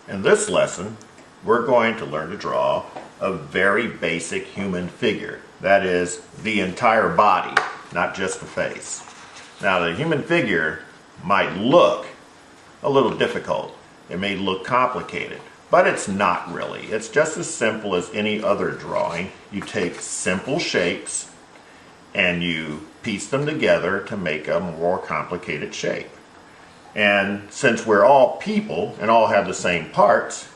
In this lesson, we're going to learn to draw a very basic human figure. That is, the entire body, not just the face. Now, the human figure might look a little difficult. It may look complicated, but it's not really. It's just as simple as any other drawing. You take simple shapes and you piece them together to make a more complicated shape. And since we're all people and all have the same parts,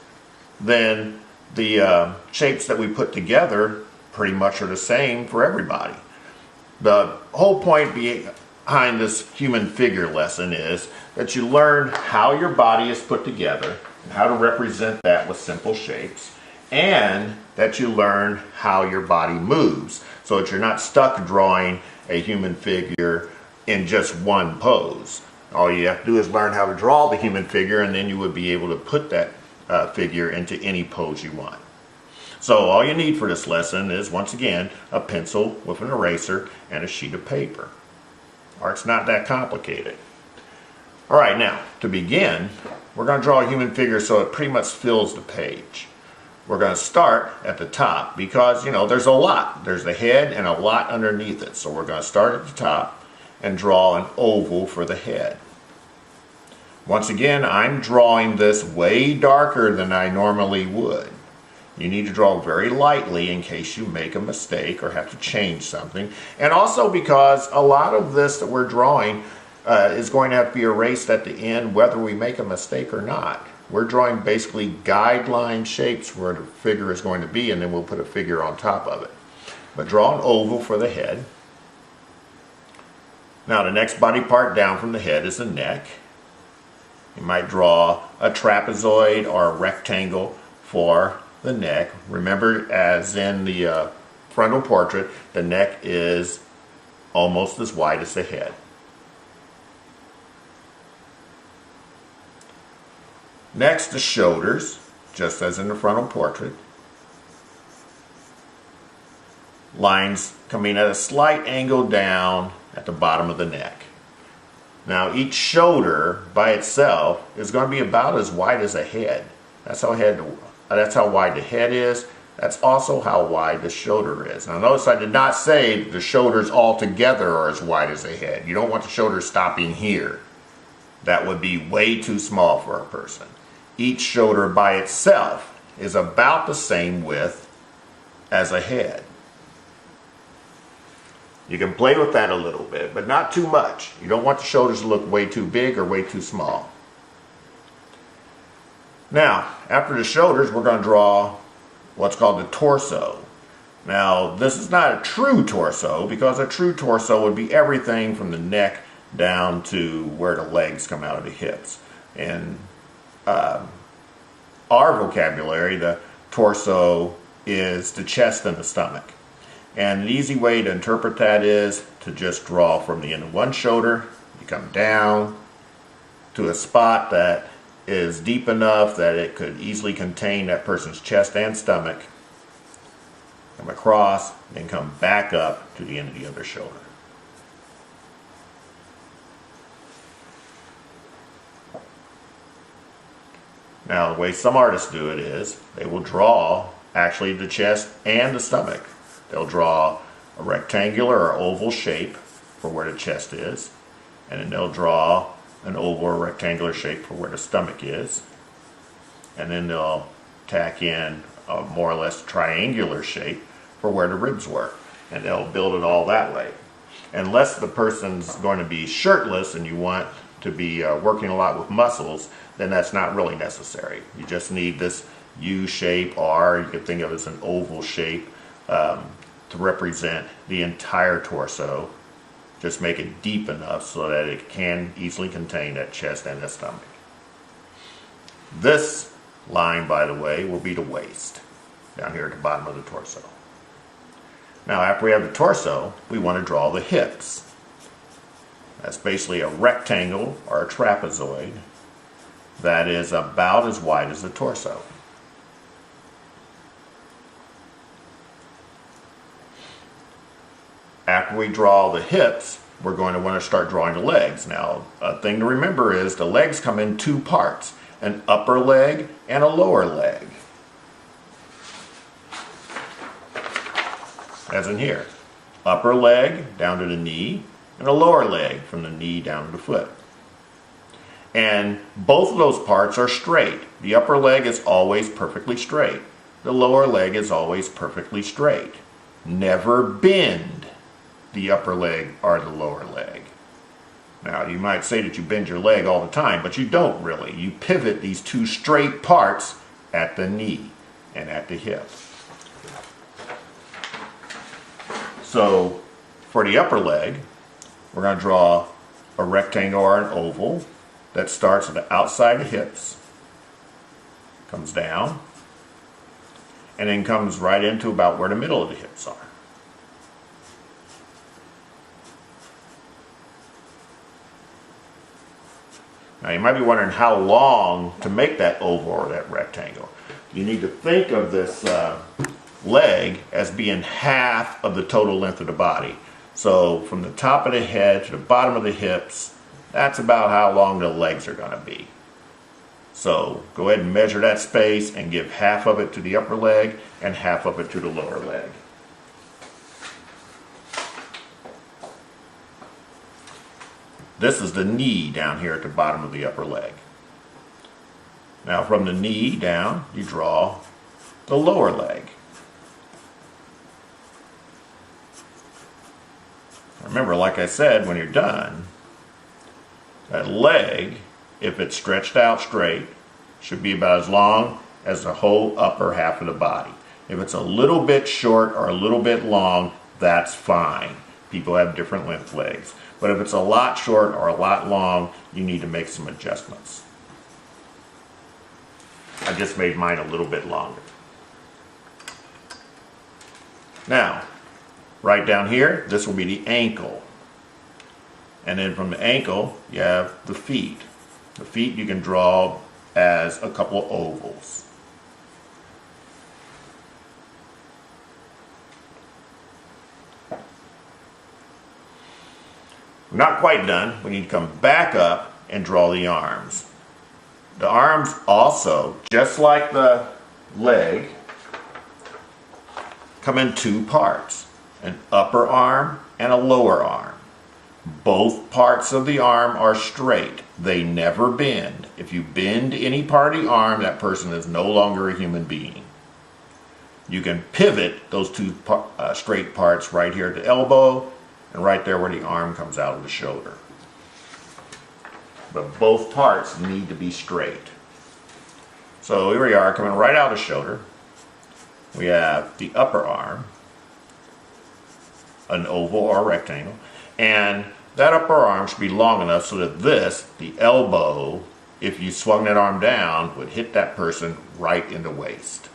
then the shapes that we put together pretty much are the same for everybody. The whole point behind this human figure lesson is that you learn how your body is put together and how to represent that with simple shapes, and that you learn how your body moves so that you're not stuck drawing a human figure in just one pose. All you have to do is learn how to draw the human figure, and then you would be able to put that figure into any pose you want. So all you need for this lesson is, once again, a pencil with an eraser and a sheet of paper. Or it's not that complicated. Alright, now, to begin, we're going to draw a human figure so it pretty much fills the page. We're going to start at the top because, you know, there's a lot. There's the head and a lot underneath it. So we're going to start at the top and draw an oval for the head. Once again, I'm drawing this way darker than I normally would. You need to draw very lightly in case you make a mistake or have to change something. And also because a lot of this that we're drawing is going to have to be erased at the end whether we make a mistake or not. We're drawing basically guideline shapes where the figure is going to be, and then we'll put a figure on top of it. But draw an oval for the head. Now the next body part down from the head is the neck. You might draw a trapezoid or a rectangle for the neck. Remember, as in the frontal portrait, the neck is almost as wide as the head. Next, the shoulders, just as in the frontal portrait. Lines coming at a slight angle down at the bottom of the neck. Now each shoulder by itself is going to be about as wide as a head. That's how wide the head is. That's also how wide the shoulder is. Now notice I did not say the shoulders all together are as wide as the head. You don't want the shoulders stopping here. That would be way too small for a person. Each shoulder by itself is about the same width as a head. You can play with that a little bit, but not too much. You don't want the shoulders to look way too big or way too small. Now, after the shoulders, we're going to draw what's called the torso. Now, this is not a true torso, because a true torso would be everything from the neck down to where the legs come out of the hips. In our vocabulary, the torso is the chest and the stomach. And an easy way to interpret that is to just draw from the end of one shoulder, you come down to a spot that is deep enough that it could easily contain that person's chest and stomach, come across, then come back up to the end of the other shoulder. Now, the way some artists do it is they will draw actually the chest and the stomach. They'll draw a rectangular or oval shape for where the chest is, and then they'll draw an oval or rectangular shape for where the stomach is, and then they'll tack in a more or less triangular shape for where the ribs were, and they'll build it all that way. Unless the person's going to be shirtless and you want to be working a lot with muscles, then that's not really necessary. You just need this U shape, or you could think of it as an oval shape, to represent the entire torso. Just make it deep enough so that it can easily contain that chest and the stomach. This line, by the way, will be the waist, down here at the bottom of the torso. Now, after we have the torso, we want to draw the hips. That's basically a rectangle or a trapezoid that is about as wide as the torso. After we draw the hips, we're going to want to start drawing the legs. Now, a thing to remember is the legs come in two parts. an upper leg and a lower leg. As in here. Upper leg down to the knee and a lower leg from the knee down to the foot. And both of those parts are straight. The upper leg is always perfectly straight. The lower leg is always perfectly straight. Never bend the upper leg or the lower leg. Now, you might say that you bend your leg all the time, but you don't really. You pivot these two straight parts at the knee and at the hip. So, for the upper leg, we're going to draw a rectangle or an oval that starts at the outside of the hips, comes down, and then comes right into about where the middle of the hips are. Now you might be wondering how long to make that oval or that rectangle. You need to think of this leg as being half of the total length of the body. So from the top of the head to the bottom of the hips, that's about how long the legs are going to be. So go ahead and measure that space and give half of it to the upper leg and half of it to the lower leg. This is the knee down here at the bottom of the upper leg. Now from the knee down, you draw the lower leg. Remember, like I said, when you're done, that leg, if it's stretched out straight, should be about as long as the whole upper half of the body. If it's a little bit short or a little bit long, that's fine. People have different length legs. But if it's a lot short or a lot long, you need to make some adjustments. I just made mine a little bit longer. Now, right down here, this will be the ankle. And then from the ankle, you have the feet. The feet you can draw as a couple of ovals. We're not quite done. We need to come back up and draw the arms. The arms also, just like the leg, come in two parts. An upper arm and a lower arm. Both parts of the arm are straight. They never bend. If you bend any part of the arm, that person is no longer a human being. You can pivot those two straight parts right here at the elbow and right there where the arm comes out of the shoulder. But both parts need to be straight. So here we are, coming right out of the shoulder. We have the upper arm, an oval or a rectangle, and that upper arm should be long enough so that this, the elbow, if you swung that arm down, would hit that person right in the waist.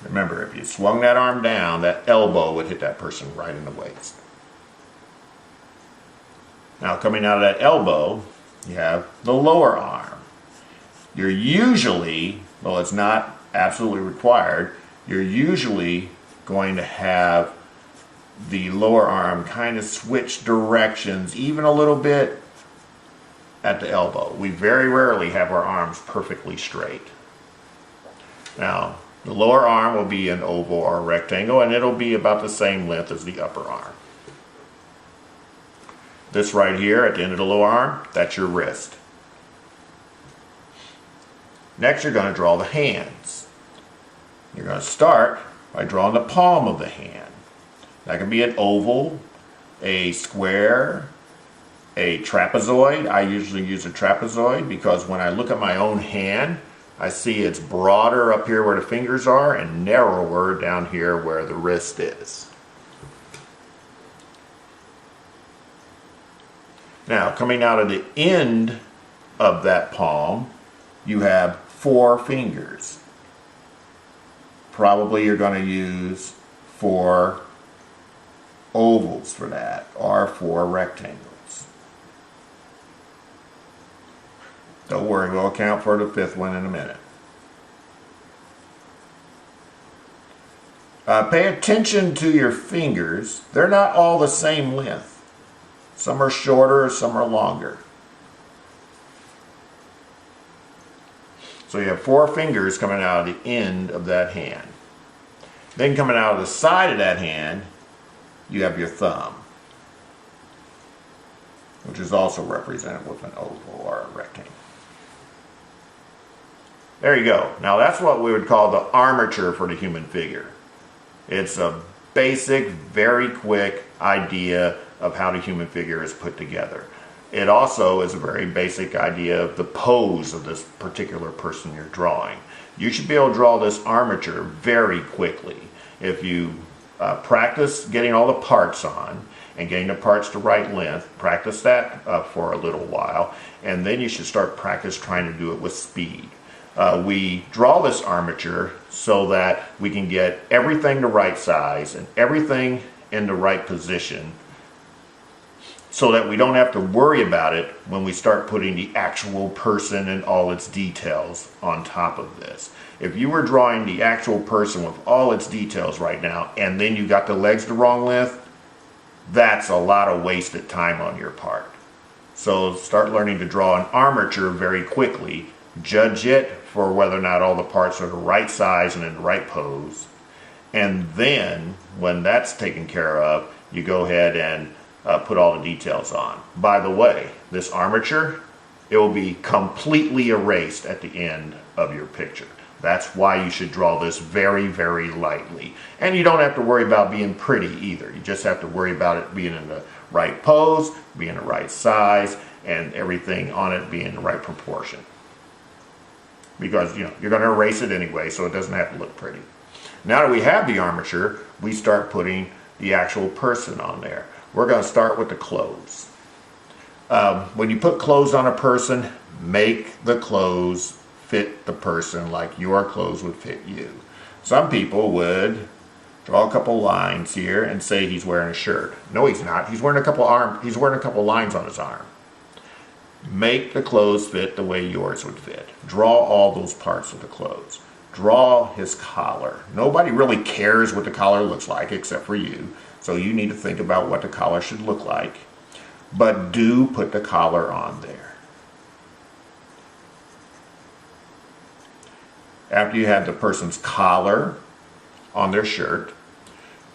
Remember, if you swung that arm down, that elbow would hit that person right in the waist. Now, coming out of that elbow, you have the lower arm. You're usually, well, it's not absolutely required, you're usually going to have the lower arm kind of switch directions, even a little bit at the elbow. We very rarely have our arms perfectly straight. Now, the lower arm will be an oval or a rectangle, and it'll be about the same length as the upper arm. This right here at the end of the lower arm, that's your wrist. Next, you're going to draw the hands. You're going to start by drawing the palm of the hand. That can be an oval, a square, a trapezoid. I usually use a trapezoid because when I look at my own hand, I see it's broader up here where the fingers are and narrower down here where the wrist is. Now, coming out of the end of that palm, you have 4 fingers. Probably you're going to use 4 ovals for that, or 4 rectangles. Don't worry, we'll account for the 5th one in a minute. Pay attention to your fingers. They're not all the same length. Some are shorter, some are longer. So you have 4 fingers coming out of the end of that hand. Then coming out of the side of that hand, you have your thumb, which is also represented with an oval or a rectangle. There you go. Now that's what we would call the armature for the human figure. It's a basic, very quick idea of how the human figure is put together. It also is a very basic idea of the pose of this particular person you're drawing. You should be able to draw this armature very quickly. If you practice getting all the parts on and getting the parts to right length, practice that for a little while, and then you should start practice trying to do it with speed. We draw this armature so that we can get everything the right size and everything in the right position, so that we don't have to worry about it when we start putting the actual person and all its details on top of this. If you were drawing the actual person with all its details right now, and then you got the legs the wrong length, that's a lot of wasted time on your part. So start learning to draw an armature very quickly. Judge it for whether or not all the parts are the right size and in the right pose. And then, when that's taken care of, you go ahead and put all the details on. By the way, this armature, it will be completely erased at the end of your picture. That's why you should draw this very, very lightly. And you don't have to worry about being pretty either. You just have to worry about it being in the right pose, being the right size, and everything on it being the right proportion. Because you're going to erase it anyway, so it doesn't have to look pretty. Now that we have the armature, we start putting the actual person on there. We're going to start with the clothes. When you put clothes on a person, make the clothes fit the person like your clothes would fit you. Some people would draw a couple lines here and say he's wearing a shirt. No, he's not. He's wearing a couple lines on his arm. Make the clothes fit the way yours would fit. Draw all those parts of the clothes. Draw his collar. Nobody really cares what the collar looks like except for you. So you need to think about what the collar should look like. But do put the collar on there. After you have the person's collar on their shirt,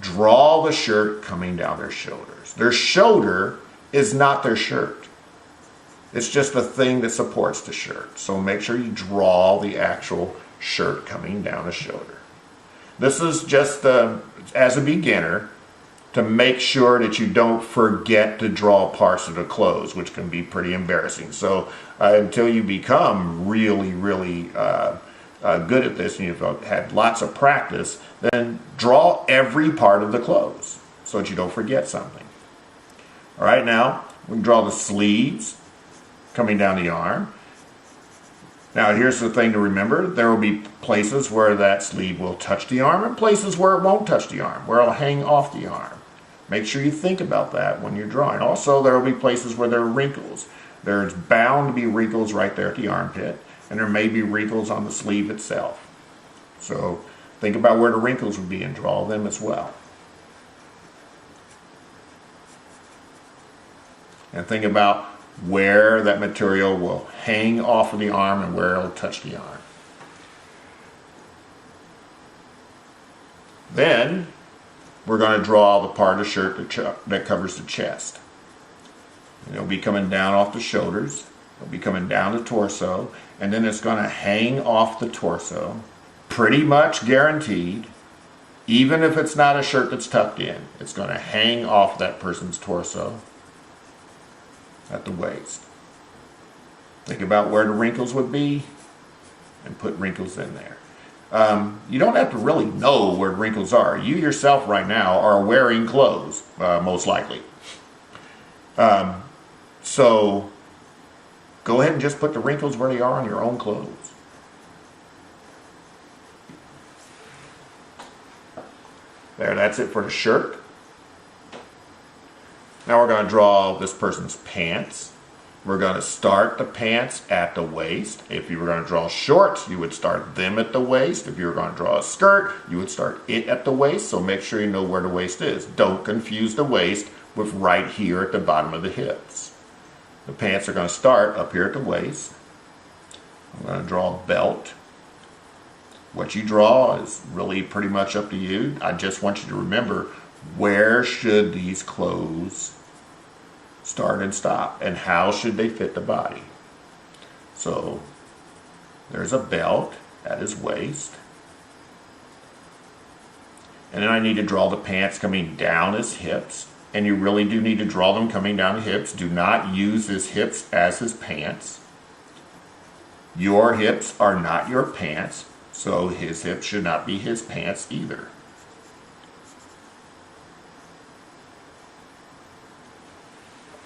draw the shirt coming down their shoulders. Their shoulder is not their shirt. It's just a thing that supports the shirt. So make sure you draw the actual shirt coming down the shoulder. This is just as a beginner, to make sure that you don't forget to draw parts of the clothes, which can be pretty embarrassing. So until you become really, really good at this and you've had lots of practice, then draw every part of the clothes so that you don't forget something. All right, now we can draw the sleeves coming down the arm. Now here's the thing to remember. There will be places where that sleeve will touch the arm and places where it won't touch the arm, where it'll hang off the arm. Make sure you think about that when you're drawing. Also, there will be places where there are wrinkles. There's bound to be wrinkles right there at the armpit, and there may be wrinkles on the sleeve itself. So think about where the wrinkles would be and draw them as well. And think about where that material will hang off of the arm and where it'll touch the arm. Then we're going to draw the part of the shirt that covers the chest. And it'll be coming down off the shoulders, it'll be coming down the torso, and then it's going to hang off the torso, pretty much guaranteed. Even if it's not a shirt that's tucked in, it's going to hang off that person's torso at the waist. Think about where the wrinkles would be and put wrinkles in there. You don't have to really know where wrinkles are. You yourself right now are wearing clothes, most likely. So go ahead and just put the wrinkles where they are on your own clothes. There, that's it for the shirt. Now we're going to draw this person's pants. We're going to start the pants at the waist. If you were going to draw shorts, you would start them at the waist. If you were going to draw a skirt, you would start it at the waist. So make sure you know where the waist is. Don't confuse the waist with right here at the bottom of the hips. The pants are going to start up here at the waist. I'm going to draw a belt. What you draw is really pretty much up to you. I just want you to remember, where should these clothes start and stop, and how should they fit the body? So there's a belt at his waist. And then I need to draw the pants coming down his hips. And you really do need to draw them coming down the hips. Do not use his hips as his pants. Your hips are not your pants, so his hips should not be his pants either.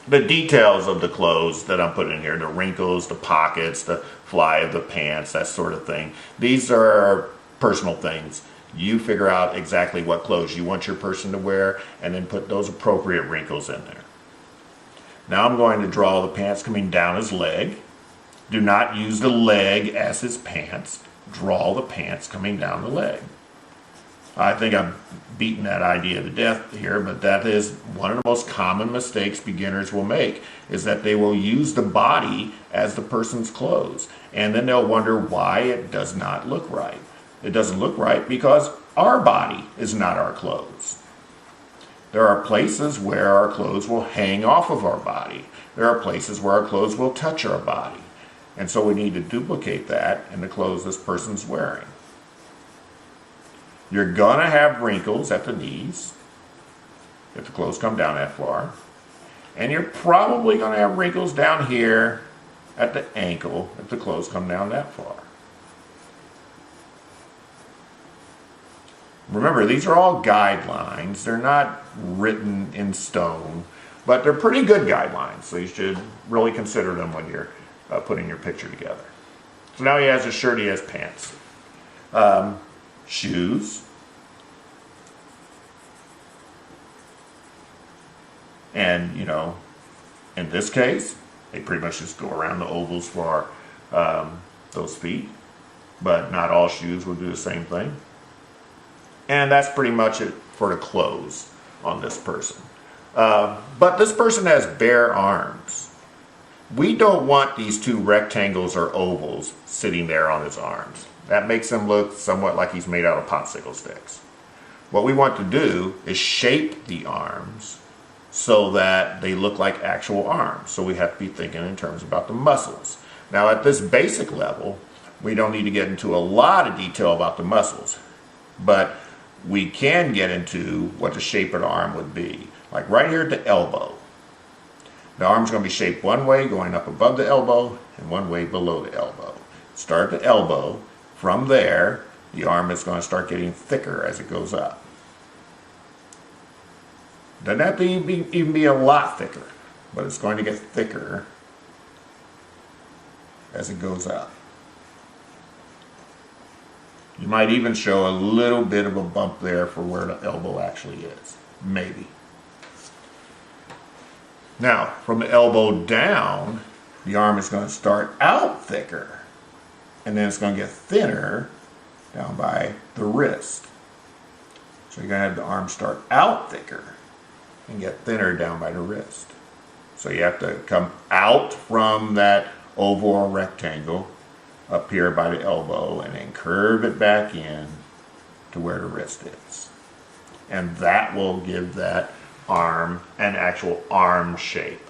The details of the clothes that I'm putting in here, the wrinkles, the pockets, the fly of the pants, that sort of thing, these are personal things. You figure out exactly what clothes you want your person to wear and then put those appropriate wrinkles in there. Now I'm going to draw the pants coming down his leg. Do not use the leg as his pants. Draw the pants coming down the leg. I think I've beaten that idea to death here, but that is one of the most common mistakes beginners will make, is that they will use the body as the person's clothes, and then they'll wonder why it does not look right. It doesn't look right because our body is not our clothes. There are places where our clothes will hang off of our body. There are places where our clothes will touch our body. And so we need to duplicate that in the clothes this person's wearing. You're going to have wrinkles at the knees if the clothes come down that far. And you're probably going to have wrinkles down here at the ankle if the clothes come down that far. Remember, these are all guidelines. They're not written in stone, but they're pretty good guidelines, so you should really consider them when you're putting your picture together. So now he has a shirt, he has pants. Shoes. And, you know, in this case, they pretty much just go around the ovals for those feet, but not all shoes will do the same thing. And that's pretty much it for the clothes on this person. But this person has bare arms. We don't want these two rectangles or ovals sitting there on his arms. That makes him look somewhat like he's made out of popsicle sticks. What we want to do is shape the arms so that they look like actual arms. So we have to be thinking in terms about the muscles. Now at this basic level, we don't need to get into a lot of detail about the muscles, but we can get into what the shape of the arm would be. Like right here at the elbow. The arm's going to be shaped one way going up above the elbow and one way below the elbow. Start at the elbow. From there, the arm is going to start getting thicker as it goes up. Doesn't have to even be a lot thicker, but it's going to get thicker as it goes up. You might even show a little bit of a bump there for where the elbow actually is. Maybe. Now, from the elbow down, the arm is going to start out thicker. And then it's going to get thinner down by the wrist. So you're going to have the arm start out thicker and get thinner down by the wrist. So you have to come out from that oval or rectangle up here by the elbow and then curve it back in to where the wrist is. And that will give that arm an actual arm shape.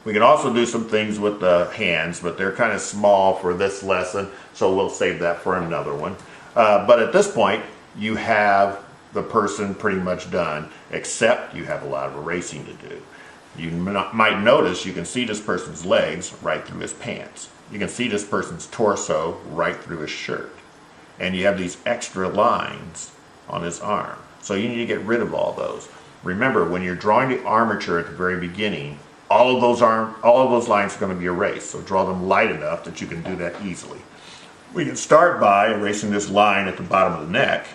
We can also do some things with the hands, but they're kind of small for this lesson, so we'll save that for another one. But at this point, you have the person pretty much done, except you have a lot of erasing to do. You might notice you can see this person's legs right through his pants. You can see this person's torso right through his shirt. And you have these extra lines on his arm. So you need to get rid of all those. Remember, when you're drawing the armature at the very beginning, all of those lines are going to be erased. So draw them light enough that you can do that easily. We can start by erasing this line at the bottom of the neck.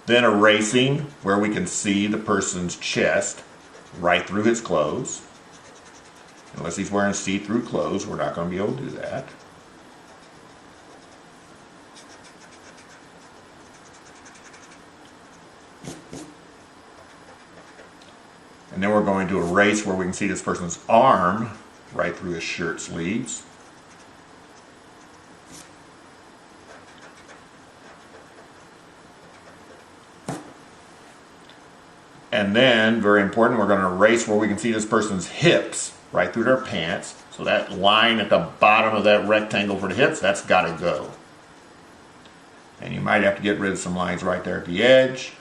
Then erasing where we can see the person's chest right through his clothes. Unless he's wearing see-through clothes, we're not going to be able to do that. And then we're going to erase where we can see this person's arm right through his shirt sleeves. And then, very important, we're going to erase where we can see this person's hips right through their pants. So that line at the bottom of that rectangle for the hips, that's got to go. And you might have to get rid of some lines right there at the edge.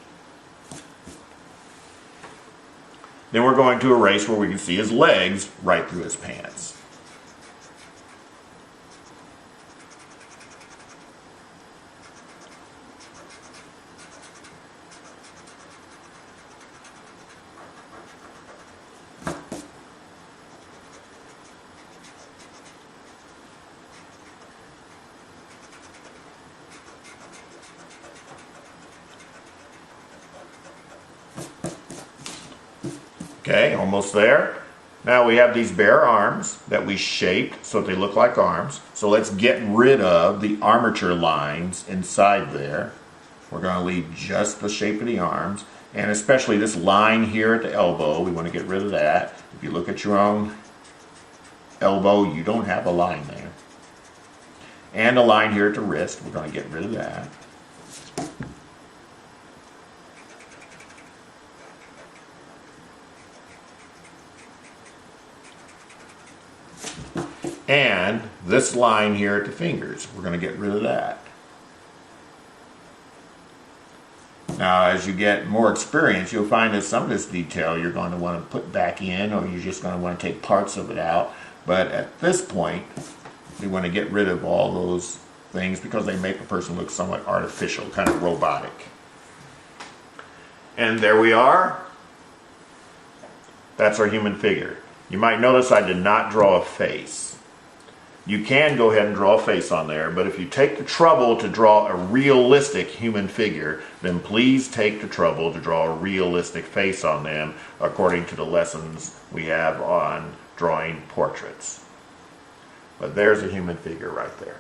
Then we're going to erase where we can see his legs right through his pants. Okay, almost there. Now we have these bare arms that we shaped so that they look like arms. So let's get rid of the armature lines inside there. We're going to leave just the shape of the arms, and especially this line here at the elbow, we want to get rid of that. If you look at your own elbow, you don't have a line there. And the line here at the wrist, we're going to get rid of that. And this line here at the fingers, we're going to get rid of that. Now, as you get more experience, you'll find that some of this detail you're going to want to put back in, or you're just going to want to take parts of it out. But at this point, we want to get rid of all those things because they make a person look somewhat artificial, kind of robotic. And there we are. That's our human figure. You might notice I did not draw a face. You can go ahead and draw a face on there, but if you take the trouble to draw a realistic human figure, then please take the trouble to draw a realistic face on them according to the lessons we have on drawing portraits. But there's a human figure right there.